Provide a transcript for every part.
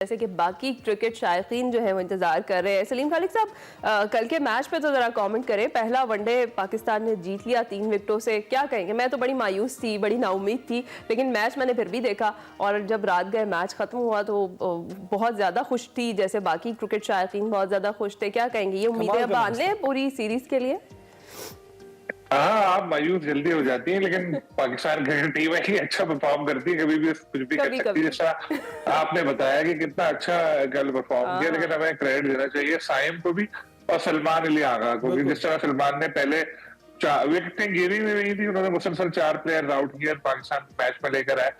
जैसे कि बाकी क्रिकेट शायकीन जो है वो इंतजार कर रहे हैं। सलीम खालिक साहब, कल के मैच पे तो जरा कमेंट करें। पहला वनडे पाकिस्तान ने जीत लिया 3 विकेटों से, क्या कहेंगे? मैं तो बड़ी मायूस थी, बड़ी नाउम्मीद थी, लेकिन मैच मैंने फिर भी देखा और जब रात गए मैच खत्म हुआ तो बहुत ज्यादा खुश थी, जैसे बाकी क्रिकेट शायकीन बहुत ज्यादा खुश थे। क्या कहेंगे, ये उम्मीदें बांध लें पूरी सीरीज के लिए? हाँ, आप मायूस जल्दी हो जाती हैं, लेकिन पाकिस्तान क्रिकेट टीम है कि अच्छा परफॉर्म करती है, कभी भी कुछ भी कर सकती है। जैसा आपने बताया कि कितना अच्छा कल परफॉर्म किया, लेकिन हमें क्रेडिट देना चाहिए साइम को भी और सलमान अली आगा को भी। जिस तरह सलमान ने पहले विकेटें गिरी हुई नहीं थी, उन्होंने मुसलसल 4 प्लेयर आउट किया, पाकिस्तान मैच में लेकर आए।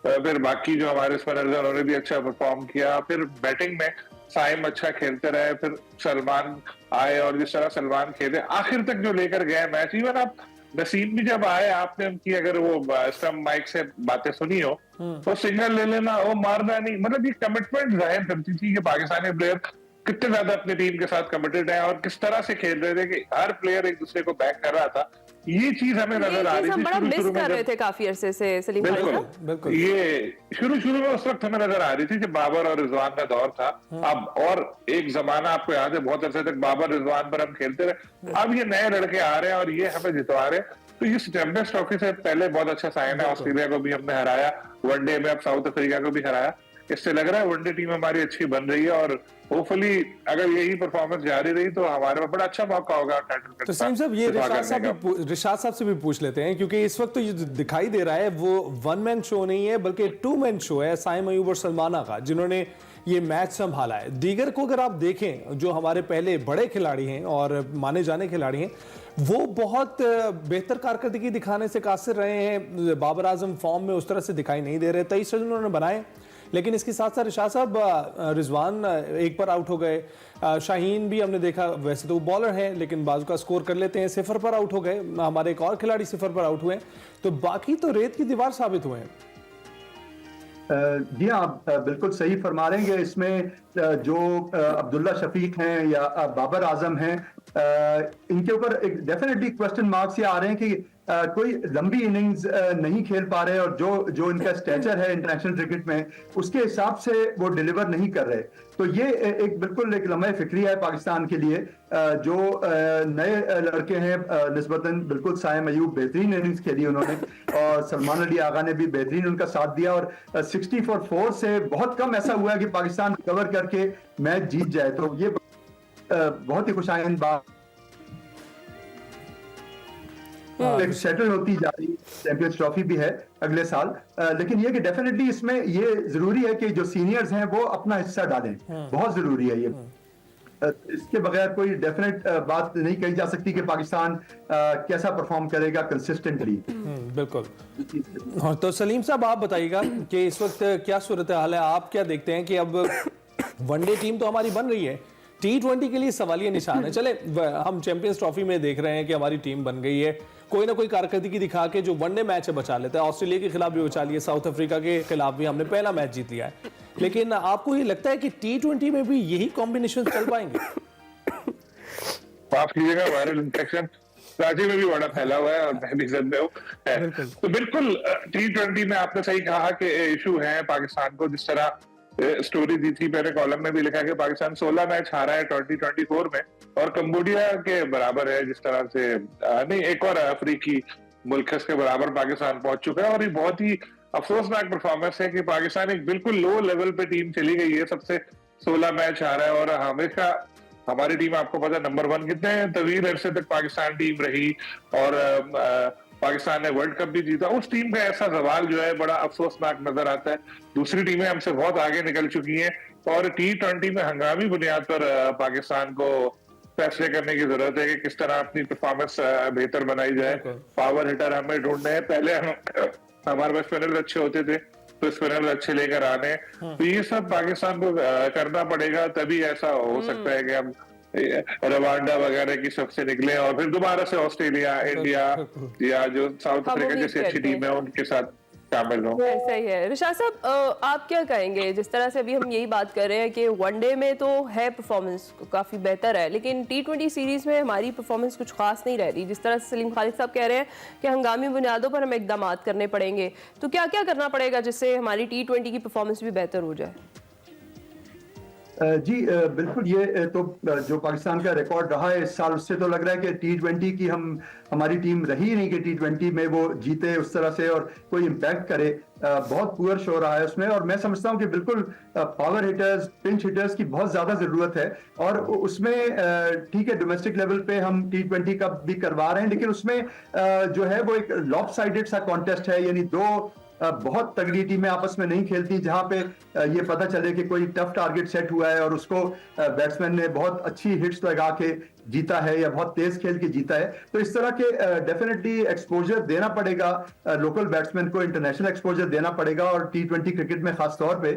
फिर बाकी जो हमारे स्पिनर्स हैं उन्होंने भी अच्छा परफॉर्म किया। फिर बैटिंग में साइम अच्छा खेलते रहे, फिर सलमान आए और जिस तरह सलमान खेले आखिर तक जो लेकर गए मैच। इवन आप नसीम भी जब आए, आपने उनकी अगर वो स्टम्प माइक से बातें सुनी हो तो सिग्नल ले लेना, वो मारना नहीं, मतलब ये कमिटमेंट जाहिर करती थी कि पाकिस्तानी प्लेयर कितने ज्यादा अपनी टीम के साथ कमिटेड है और किस तरह से खेल रहे थे कि हर प्लेयर एक दूसरे को बैक कर रहा था। ये चीज हमें नजर आ रही थी शुरू कर रहे थे काफी अरसे से सलीम खालिक साहब। बिल्कुल, ये शुरू में उस वक्त हमें नजर आ रही थी जब बाबर और रिजवान का दौर था। अब और एक जमाना आपको याद है, बहुत अरसे तक बाबर रिजवान पर हम खेलते रहे। अब ये नए लड़के आ रहे हैं और ये हमें जितवा रहे हैं, तो ये चैंपियंस ट्रॉफी से पहले बहुत अच्छा साइन है। ऑस्ट्रेलिया को भी हमने हराया वनडे में, अब साउथ अफ्रीका को भी हराया। इससे लग रहा है वनडे टीम हमारी अच्छी बन रही है और होपफुली अगर यही परफॉर्मेंस जारी रही तो हमारे पास बड़ा अच्छा मौका होगा टाइटल। तो सलीम साहब, ये रिशाद साहब से भी पूछ लेते हैं, क्योंकि इस वक्त तो ये दिखाई दे रहा है वो वन मैन शो नहीं है बल्कि 2 मैन शो है साइम अयूब और सलमान आगा, जिन्होंने ये मैच संभाला है। दीगर को अगर आप देखें, जो हमारे पहले बड़े खिलाड़ी हैं और माने जाने खिलाड़ी हैं, वो बहुत बेहतर कारकर्दगी दिखाने से कासिर रहे हैं। बाबर आजम फॉर्म में उस तरह से दिखाई नहीं दे रहे। 23 रन उन्होंने बनाए, लेकिन इसके साथ साथ रिशाद साहब, रिजवान एक पर आउट हो गए, शाहीन भी हमने देखा, वैसे तो वो बॉलर हैं लेकिन बाजू का स्कोर कर लेते हैं, 0 पर आउट हो गए। हमारे एक और खिलाड़ी 0 पर आउट हुए, तो बाकी तो रेत की दीवार साबित हुए हैं। जी हाँ, आप बिल्कुल सही फरमा रहे हैं। इसमें जो अब्दुल्ला शफीक हैं या बाबर आजम हैं, इनके ऊपर एक डेफिनेटली क्वेश्चन मार्क्स ये आ रहे हैं कि कोई लंबी इनिंग्स नहीं खेल पा रहे और जो इनका स्टैचर है इंटरनेशनल क्रिकेट में, उसके हिसाब से वो डिलीवर नहीं कर रहे। तो ये एक बिल्कुल एक लम्हा फिक्री है पाकिस्तान के लिए। जो नए लड़के हैं निस्बतन, बिल्कुल साइम अयूब बेहतरीन इनिंग्स खेली उन्होंने और सलमान अली आगा ने भी बेहतरीन उनका साथ दिया और 60 फॉर 4 से बहुत कम ऐसा हुआ है कि पाकिस्तान कवर करके मैच जीत जाए। तो ये बहुत ही खुशाइंद बात सेटल होती जा रही। चैंपियंस ट्रॉफी भी है अगले साल, लेकिन ये कि डेफिनेटली इसमें ये जरूरी है कि जो सीनियर्स हैं वो अपना हिस्सा डालें, बहुत जरूरी है ये। इसके बगैर कोई डेफिनेट बात नहीं कही जा सकती कि पाकिस्तान कैसा परफॉर्म करेगा कंसिस्टेंटली। बिल्कुल। तो सलीम साहब, आप बताइएगा कि इस वक्त क्या सूरत हाल है? आप क्या देखते हैं कि अब वनडे टीम तो हमारी बन रही है, T20 के लिए सवालिया निशान है। चले, हम चैंपियंस ट्रॉफी में देख रहे हैं कि हमारी टीम बन गई है, कोई ना कोई कारकर्दगी दिखा के जो वनडे मैच है बचा लेता है। ऑस्ट्रेलिया के खिलाफ भी बचा लिया, साउथ अफ्रीका के खिलाफ भी हमने पहला मैच जीत लिया है। लेकिन आपको ये लगता है कि T20 में भी यही कॉम्बिनेशन चल पाएंगे? माफ कीजिएगा, वायरल इन्फेक्शन कराची में भी बड़ा फैला हुआ है और मैं भी जिद में हूँ। तो बिल्कुल T20 में आपने सही कहा कि इशू है पाकिस्तान को। जिस तरह स्टोरी दी थी, मैंने कॉलम में भी लिखा कि पाकिस्तान 16 मैच हारा है 2024 में और कंबोडिया के बराबर है। जिस तरह से नहीं, एक और अफ्रीकी मुल्क के बराबर पाकिस्तान पहुंच चुका है और ये बहुत ही अफसोसनाक परफॉर्मेंस है कि पाकिस्तान एक बिल्कुल लो लेवल पे टीम चली गई है, सबसे 16 मैच हारा है। और हमेशा हमारी टीम, आपको पता, नंबर 1 कितने तवील अरसे तक पाकिस्तान टीम रही और पाकिस्तान ने वर्ल्ड कप भी जीता। उस टीम का ऐसा सवाल जो है बड़ा अफसोसनाक नजर आता है। दूसरी टीमें हमसे बहुत आगे निकल चुकी हैं और T20 में हंगामी बुनियाद पर पाकिस्तान को फैसले करने की जरूरत है कि किस तरह अपनी परफॉर्मेंस बेहतर बनाई जाए। पावर हिटर हमें ढूंढने हैं। पहले हमारे पास स्पिनर अच्छे होते थे, तो स्पिनर अच्छे लेकर आने, तो ये सब पाकिस्तान को करना पड़ेगा, तभी ऐसा हो सकता है कि हम रवांडा वगैरह की सबसे निकले और फिर दोबारा से ऑस्ट्रेलिया, इंडिया या जो साउथ अफ्रीका जैसी अच्छी टीम है उनके साथ शामिल हो। ऐसा ही है। रिशाद साहब, आप क्या कहेंगे? जिस तरह से अभी हम यही बात कर रहे हैं कि वनडे में तो है परफॉर्मेंस काफी बेहतर है, लेकिन T20 सीरीज में हमारी परफॉर्मेंस कुछ खास नहीं रह रही। जिस तरह से सलीम खालिक साहब कह रहे हैं कि हंगामी बुनियादों पर हमें इकदाम करने पड़ेंगे, तो क्या क्या करना पड़ेगा जिससे हमारी T20 की परफॉर्मेंस भी बेहतर हो जाए? जी बिल्कुल, ये तो जो पाकिस्तान का रिकॉर्ड रहा है इस साल, उससे तो लग रहा है कि T20 की हमारी टीम रही ही नहीं कि T20 में वो जीते उस तरह से और कोई इम्पैक्ट करे। बहुत पुअर शो रहा है उसमें, और मैं समझता हूँ कि बिल्कुल पावर हिटर्स, पिंच हिटर्स की बहुत ज्यादा जरूरत है। और उसमें ठीक है, डोमेस्टिक लेवल पे हम T20 का भी करवा रहे हैं, लेकिन उसमें जो है वो एक लॉपसाइडेड सा कॉन्टेस्ट है, यानी दो बहुत तगड़ी टीमें आपस में नहीं खेलती, जहां पे ये पता चले कि कोई टफ टारगेट सेट हुआ है और उसको बैट्समैन ने बहुत अच्छी हिट्स लगा के जीता है या बहुत तेज खेल के जीता है। तो इस तरह के डेफिनेटली एक्सपोजर देना पड़ेगा लोकल बैट्समैन को, इंटरनेशनल एक्सपोजर देना पड़ेगा। और T20 क्रिकेट में खास तौर पे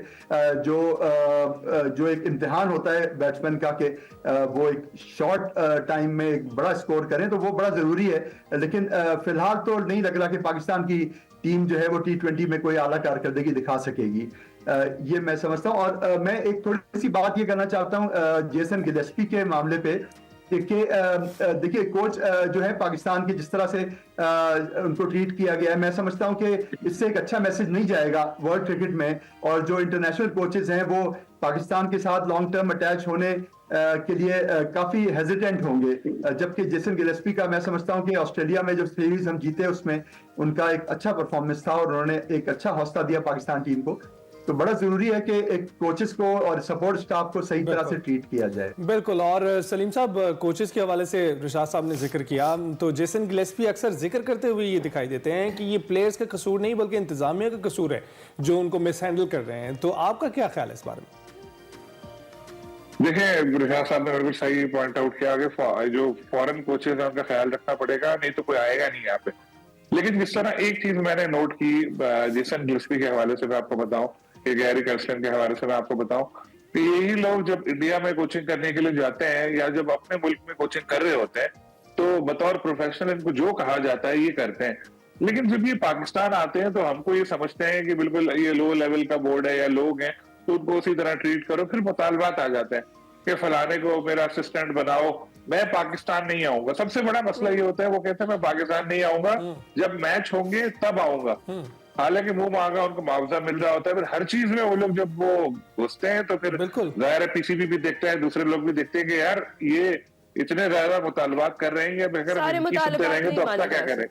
जो एक इम्तिहान होता है बैट्समैन का कि वो एक शॉर्ट टाइम में एक बड़ा स्कोर करें, तो वो बड़ा जरूरी है। लेकिन फिलहाल तो नहीं लग रहा कि पाकिस्तान की टीम जो है वो T20 में कोई आला कारकर्दगी दिखा सकेगी, ये मैं समझता हूँ। और मैं एक थोड़ी सी बात ये करना चाहता हूँ जेसन गिलेस्पी के मामले पे कि देखिए, कोच जो है पाकिस्तान के जिस तरह से उनको ट्रीट किया गया है, मैं समझता हूँ कि इससे एक अच्छा मैसेज नहीं जाएगा वर्ल्ड क्रिकेट में। और जो इंटरनेशनल कोचेज हैं वो पाकिस्तान के साथ लॉन्ग टर्म अटैच होने के लिए काफी हेजिटेंट होंगे, जबकि जेसन गिलेस्पी का मैं समझता हूं कि ऑस्ट्रेलिया में जो सीरीज हम जीते उसमें उनका एक अच्छा परफॉर्मेंस था और उन्होंने एक अच्छा हौसला दिया पाकिस्तान टीम को। तो बड़ा जरूरी है कि एक कोचेस को और सपोर्ट स्टाफ को सही तरह से ट्रीट किया जाए। बिल्कुल। और सलीम साहब, कोचेस के हवाले से रिशाद साहब ने जिक्र किया, तो जेसन गिलेस्पी अक्सर जिक्र करते हुए ये दिखाई देते हैं कि ये प्लेयर्स का कसूर नहीं बल्कि इंतजामिया का कसूर है जो उनको मिसहैंडल कर रहे हैं। तो आपका क्या ख्याल है इस बारे में? देखिए, रिशाद साहब ने बिल्कुल सही पॉइंट आउट किया कि जो फॉरेन कोचेज हैं उनका ख्याल रखना पड़ेगा, नहीं तो कोई आएगा नहीं यहाँ पे। लेकिन जिस तरह एक चीज मैंने नोट की जेसन गिलेस्पी के हवाले से मैं आपको बताऊं, कि गैरी कर्स्टन के हवाले से मैं आपको बताऊं, कि यही लोग जब इंडिया में कोचिंग करने के लिए जाते हैं या जब अपने मुल्क में कोचिंग कर रहे होते हैं, तो बतौर प्रोफेशनल इनको जो कहा जाता है ये करते हैं। लेकिन जब ये पाकिस्तान आते हैं तो हमको ये समझते हैं कि बिल्कुल ये लो लेवल का बोर्ड है या लोग हैं, तो उनको उसी तरह ट्रीट करो। फिर मुतालबात आ जाते हैं कि फलाने को मेरा असिस्टेंट बनाओ, मैं पाकिस्तान नहीं आऊंगा। सबसे बड़ा मसला ये होता है, वो कहते हैं मैं पाकिस्तान नहीं आऊंगा, जब मैच होंगे तब आऊंगा। हालांकि मुंह मांगा उनको मुआवजा मिल रहा होता है, फिर हर चीज में वो लोग जब वो घुसते हैं तो फिर जाहिर है PCB भी देखता है, दूसरे लोग भी देखते हैं कि यार ये इतने ज्यादा मुतालबात कर रहे हैं, या अगर सुनते रहेंगे तो अब क्या करें।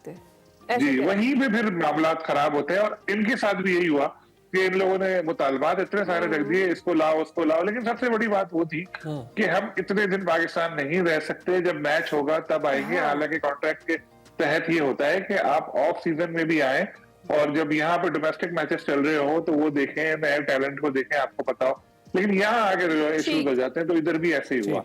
जी, वहीं पे फिर मामला खराब होते हैं। और इनके साथ भी यही हुआ कि इन लोगों ने मुतालबात इतने सारे रख दिए, इसको लाओ उसको लाओ। लेकिन सबसे बड़ी बात वो थी कि हम इतने दिन पाकिस्तान नहीं रह सकते, जब मैच होगा तब आएंगे। हालांकि कॉन्ट्रैक्ट के तहत ये होता है कि आप ऑफ सीजन में भी आए, और जब यहाँ पे डोमेस्टिक मैचेस चल रहे हो तो वो देखें, नए टैलेंट को देखें, आपको पता हो। लेकिन यहाँ आगे इश्यूज हो जाते हैं, तो इधर भी ऐसे ही हुआ।